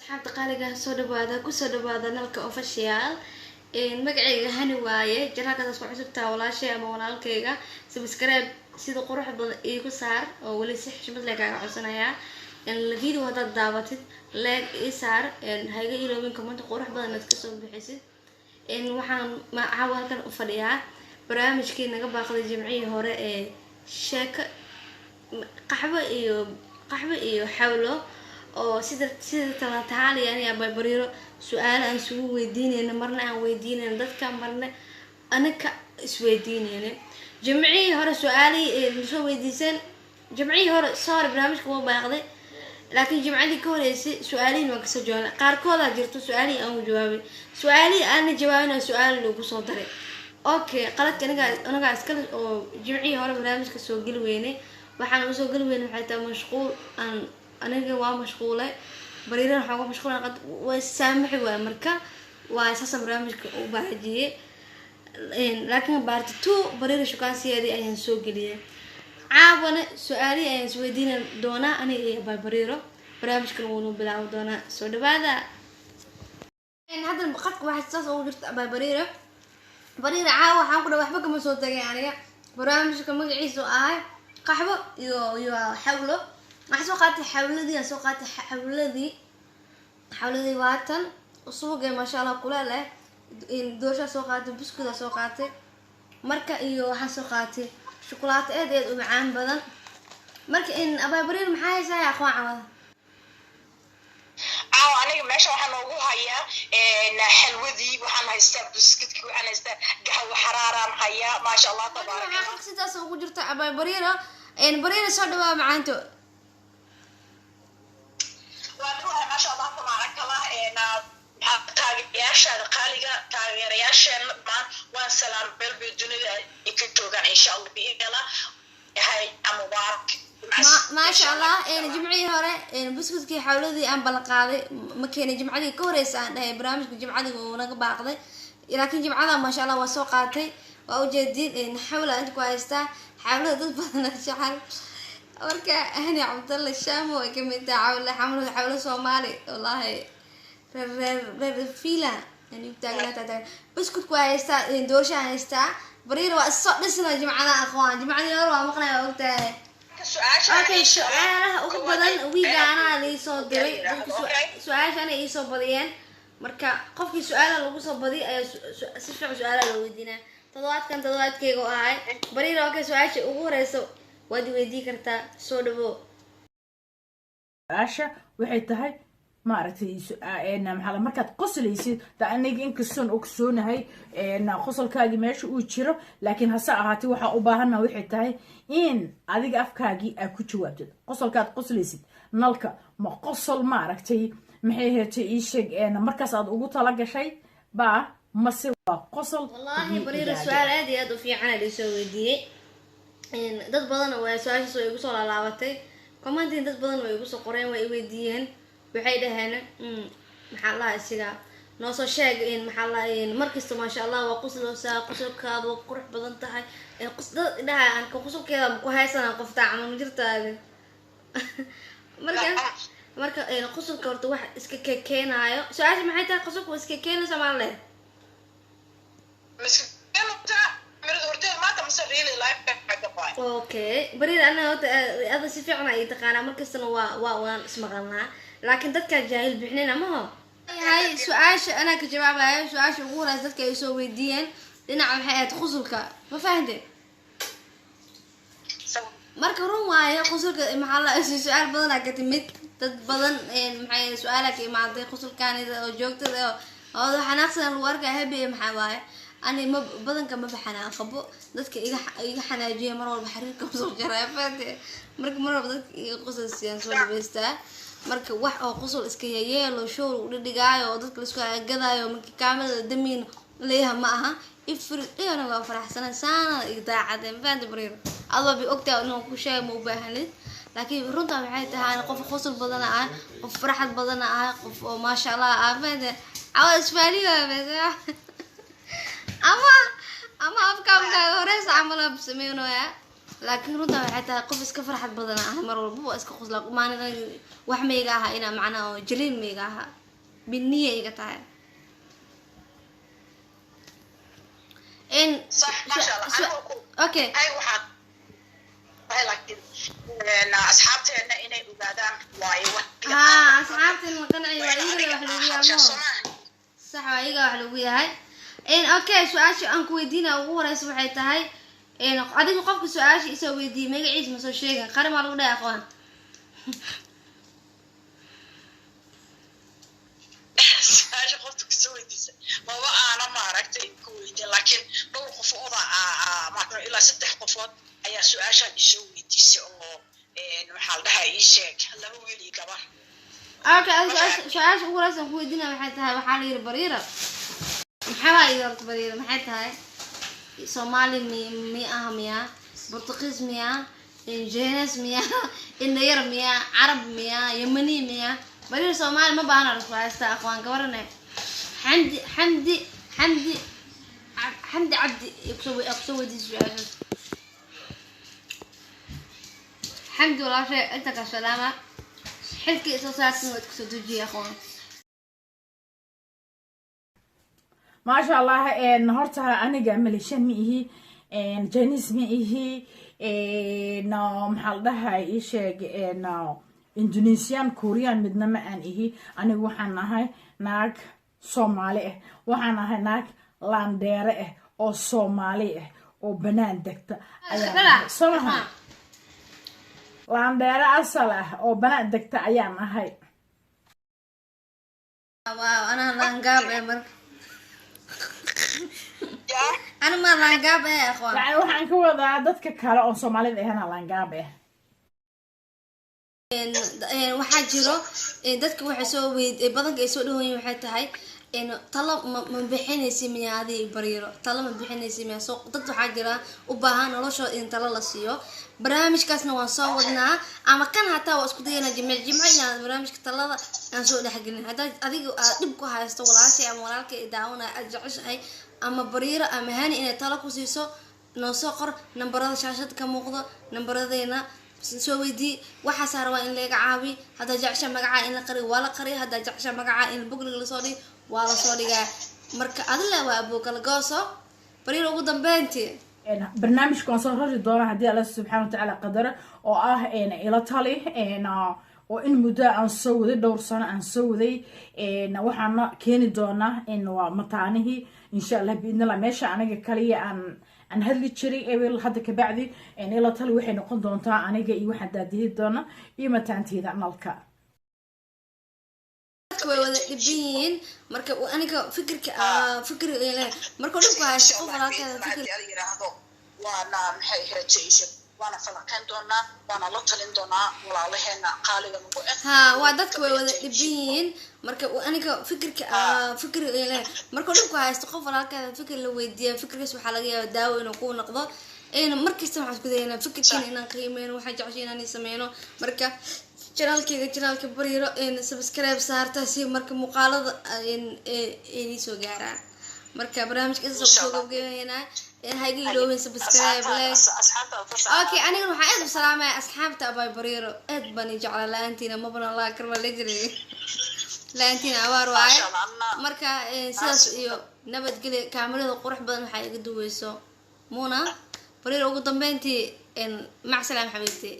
asxaabta qaaliga soo dhawaada ku soo dhawaada nalka official magacayga hani waaye janaalkaas ku cusubtaa walaashay ama walaalkayga subscribe sida qurux badan iigu saar oo wali si xushmad leh kaaga codsanayaa video hadaad daabatid like ii saar hayga iloobin comment qurux badan aad ka soo bixisid waxaan caawa halkan u fadhiyaa barnaamijkii naga baaqday jimcihii hore ee sheeko qaxwo iyo xawlo oo sida kala taali yani abay bariiro su'aal aan isugu weydiinayna marna aan weydiinayna dadka marna anaka isweydiinayna jimcihii hore su'aalii soo weydiisan jimcihii hore soo barnaamijka waa baaqday laakiin jimcadii ka horeysay su'aaliin waan kasoo jawaabay qaarkooda jirto su'aaliin aan jawaabay su'aaliin aan jawaabina su'aal lagu soo daray okay qaladka anaga iska oo jimcihii hore barnaamijka soo gali weynay waxaan soo gali weynay waxay tahay mashquul aan aniga waa mashquulay bariirana waxaan mashquulay way saamaxay waa marka waa asaas barnaamijka u baajiyay laakiin part 2 bariir shukaansiyeedii ayaan soo galiyay caawana su'aali ayaan isweydiin doonaa aniga iyo bariiro barnaamijkan wuu bilaaw doonaa soo dhawaada hadda qadka waxa saas ugu jirta bariiro caawa waxaan ku dhaw waxba kama soo tagay aniga barnaamijka magaciisu ahay qaxwo iyo xawlo waxaan soo qaatay xawladii waatan suuqa masha Allah kula leh doosha soo qaatay biskuud soo qaatay marka iyo waxaan soo qaatay shukulaato aad u macaan badan marka abay bariir maxay haysaa aqoon aniga meesha waxaan ugu hayaa xalwadii waxaan haystaa biskudki waxaan haystaa gaxwo xaraaraan hayaa masha Allah tabaaraka sidaas ugu jirta abay bariir soo dhawaa macaanto ما شاء الله تبارك الله taageerayaashaada qaaliga taageerayaasheena dhammaan waan salaam belbi dunida ay ka joogaan insha Allah biidala yahay mubaarak ما شاء الله جمعي هوري بسكوتكي حولدي aan bal qaaday ma keenay jimcadii ka horeysay aan dhahay barnaamijka jimcadii uu naga baaqday laakiin jimcada ma sha Allah waa soo qaatay waa u jeedin xawla inta ku haysta xawlada dad badan jecel marka hani Cabdalla Shaamo ay kamid tahay xawlo Soomaali wallahi reer fiila ani taagnaata biscuit ku haysta doosha haysta bariir waa soo dhisna jimcada aqoon jimcadii hore waa maqnaa ogtahay su'aalaha ugu badan wiigaana li soo diray su'aashan ay soo badiyeen marka qofkii su'aalaha lagu soo badiyay ayaa si fiican su'aalaha loo weydiinaa toddobaadkayga oo ahay bariir oo ka su'aasha ugu horeyso waad weydii kartaa soo dhawo aasha waxay tahay maaragtay maxaa markaad qoslaysid aniga inkastoon ogsoonahay qosolkaagii meesha uu jiro laakiin hase ahaatee waxaa u baahanaa waxay tahay in adiga afkaagii aad ku jawaabtid qosolkaad qoslaysid nalka ma qosol maaragtay maxay heetay ii sheeg markaas aad ugu tala gashay baa mase waa qosol wallahi bariir su'aal aad iyo aad u fiican ay soo weydiiyay dad badan oo su'aashaas way igu soo laalaabatay commenting dad badan way igu soo qoreen way weydiiyeen waxay dhaheen maxaa la isiga noo soo sheeg maxaa la markasta ma sha Allah waa qosolkaadu qurux badan tahay dhaha aan qosolkeeda ku haysan qofta ama jirtaada marka qosolka horta wax iska keenaayo su'aasha maxay tahay qosolku iska keenaysa ma leh okay bariir ana hada si fiican ay taqaana markastana waa ismaqalnaa laakiin dadka jaahil bixnina ma yahay su'aasha ana ka jawaabayo su'aasha ugu horeysa dadka ay soo weydiiyeen dhinaca waxay ahayd qosolka ma fahanteen marka run waaye qosolka maxaa la su'aal badan ka timid dad badan maxay su'aalaha ka imaaday qosolkaanida oo joogtada oo xanaaqsan lagu arkay habiye maxaa waaye ani ma badan ka ma baxana qabo dadka iga xanaajiyo mar walba xiriirka soo jaray faade marka mar walba dadka iga qosol siyaan soo dhabeystaa marka wax oo qosol iska yeelo show u dhigaayo oo dadka isku agadayo marka kaamada damiin leeyahay ma aha ifriidana waa faraxsan saana idaacadeen faade bariir adoo bi ogtaa inuu ku sheego ma u baahanid laakiin runta waxay tahay qof qosol badan ah qof farxad badan ah qof oo ma sha Allah faade awas faaliyo ama afkaamka horeys camal sameeyno laakiin runta waxay tahay qof iska farxad badan ah mar walba waa iska qosla maalin wax meega aha ina macnaa oo jilin meega aha biniya iga tahay in صح ما شاء الله okay هاي واحد هاي لكن أصحابتنا إني أقعدان واي ها أصحابتي المقنعي وإيجا وحلوية صح وإيجا وحلوية هاي إن أوكي سؤال شو أنكو يدينا وورا سبحي تهاي إن عادي قفك سؤال شو يسوي دي ما يعيش مسوي شيء قرر ما لقنا يا أخوان سؤال شو قفتك سوي دي ما هو أنا ما عرفت كويدي لكن لو قفوا ما كانوا إلا 6 قفوات أي سؤال شو يسوي دي أو محل ده يشيك هلا هو يلي كبر أوكي سؤال شو ورا سأنكو يدينا محل تهاي وحالي بريرة محاوى إدارة بريرة محل تهاي Somali مياه مياه برتقيز مياه إنجليز مياه النير مياه عرب مياه يمني مياه برير Somali ما بعنا رفع استا أخوان كورنا حمدي عبدي يكسوي دي سؤال حمدي ولا شيء أنت كسلامة حلكي إساسات وتكسو تجي يا أخوان ما شاء الله النهارده انا جمل شميه جينيس ميه محلدها يشيغ اندونيسيان كوريان midna ma aan ihi anigu waxaan ahay naag Soomaali ah waxaan ahay naag Landeere ah oo Soomaali ah oo banaan degta ayaa Soomaali Landeere asal ah oo banaan degta ayaan ahay waaw ana langaab mar أنا ما لانجاب يا أخوان. يعني وحنا كوضع ضدك كلا أو صومالي هنا لانجاب. وحاجرو ضدك وحسوي بدك يسوي وحتى هاي إنه طلب من بحين يسمي هذه بريرة طلب من بحين يسمي سوق ضد حاجرة وبهان الله شو إن طلع لسيو برامج كاسنا وصورنا أما كان حتى واسكتينا جمعنا برامج كطلع نسوق ده حقنا هذا أديك أدبكوا هاي استولاسي أمورالك إداونا أجعش هاي أما بريرة أما هاني إن طلقوا سيسو نوصقر نمبرات شاشة كموقضة نمبراتنا سوي دي waxa saar waa in leega caawi hada jacasha magaca in la qari wala qari hada jacasha magaca in bugli la soo dhig waa la soo dhigaa marka adla waa abu kala gooso bariir ugu dambeyntii barnaamijkan soo rari doona hadii Allah subhanahu wa ta'ala qadara oo ah ila tali oo in muddo aan soo waday dhowr sano aan soo waday waxaan keeni doona in waa mataanihi insha Allah biidna meesha aniga kaliya aan hadli jiray ee hadda ka bacdi ila tali waxay noqon doontaa aniga iyo waxa daadiyay doona iyo mataanteeda nalka way wada dhibiin marka aniga fikirka ilaa marka dhibku haysto qof walaalkeeda fikir yiraahdo waana maxay hajaysan وانا فلقين دونا وانا لطلين دونا ولاalaheena qaaliga nagu ha waa dadku way wada dhibiin marka aniga fikir ilaa marka dhibku haysto qof walaalkeeda fikir la weydiiyo fikirkiis waxa laga yaabaa daawo inuu ku noqdo markasta waxaan isku dayaynaa fikirkiina inaan qiimeeyno waxa jeceshay inaan sameeyno marka channelka bariiro subscribe saarta si marka muuqaalada ay soo gaaraan marka barnaamijka soo gabagabeynaa هاي لو سبسكرايب لايك اوكي انا waxaan aad u salaamay asxaabta abay bariiro aad baan jeclaa laantina ma bana la karba la jiray laantina awaar waay marka sidaas iyo nabad gali kaamirada qurux badan waxa iga duweyso muna bariiro ugu dambeyntii mac salaam xabiibti